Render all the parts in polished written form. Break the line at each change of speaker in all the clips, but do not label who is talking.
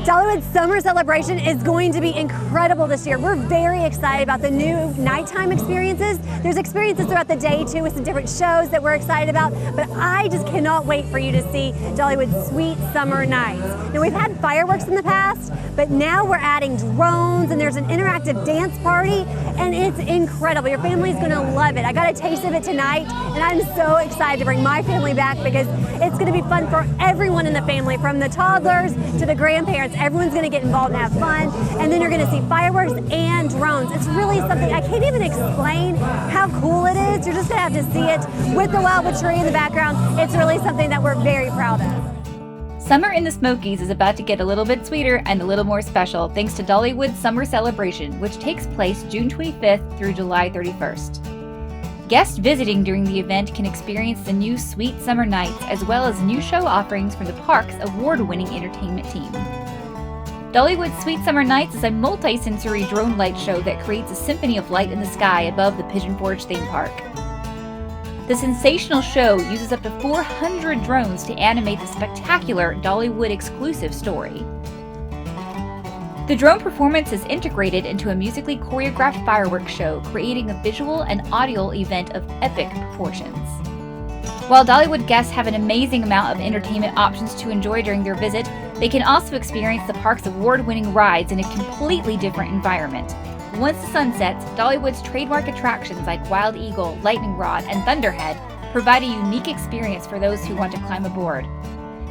Dollywood Summer Celebration is going to be incredible this year. We're very excited about the new nighttime experiences. There's experiences throughout the day too with some different shows that we're excited about, but I just cannot wait for you to see Dollywood's Sweet Summer Nights. Now we've had fireworks in the past, but now we're adding drones and there's an interactive dance party and it's incredible. Your family's gonna love it. I got a taste of it tonight and I'm so excited to bring my family back because it's gonna be fun for everyone in the family, from the toddlers to the grandparents. Everyone's gonna get involved and have fun, and then you're gonna see fireworks and drones. It's really something, I can't even explain how cool it is. You're just gonna have to see it with the Wildwood tree in the background. It's really something that we're very proud of.
Summer in the Smokies is about to get a little bit sweeter and a little more special thanks to Dollywood Summer Celebration, which takes place June 25th through July 31st. Guests visiting during the event can experience the new Sweet Summer Nights as well as new show offerings from the park's award-winning entertainment team. Dollywood Sweet Summer Nights is a multi-sensory drone light show that creates a symphony of light in the sky above the Pigeon theme park. The sensational show uses up to 400 drones to animate the spectacular Dollywood exclusive story. The drone performance is integrated into a musically choreographed fireworks show, creating a visual and audio event of epic proportions. While Dollywood guests have an amazing amount of entertainment options to enjoy during their visit, they can also experience the park's award-winning rides in a completely different environment. Once the sun sets, Dollywood's trademark attractions like Wild Eagle, Lightning Rod, and Thunderhead provide a unique experience for those who want to climb aboard.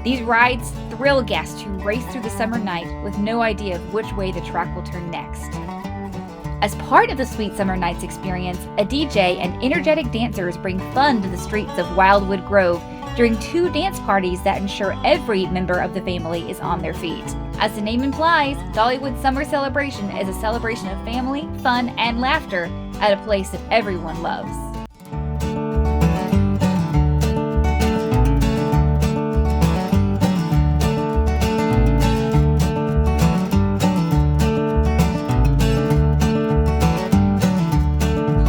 These rides thrill guests who race through the summer night with no idea of which way the track will turn next. As part of the Sweet Summer Nights experience, a DJ and energetic dancers bring fun to the streets of Wildwood Grove during 2 dance parties that ensure every member of the family is on their feet. As the name implies, Dollywood Summer Celebration is a celebration of family, fun, and laughter at a place that everyone loves.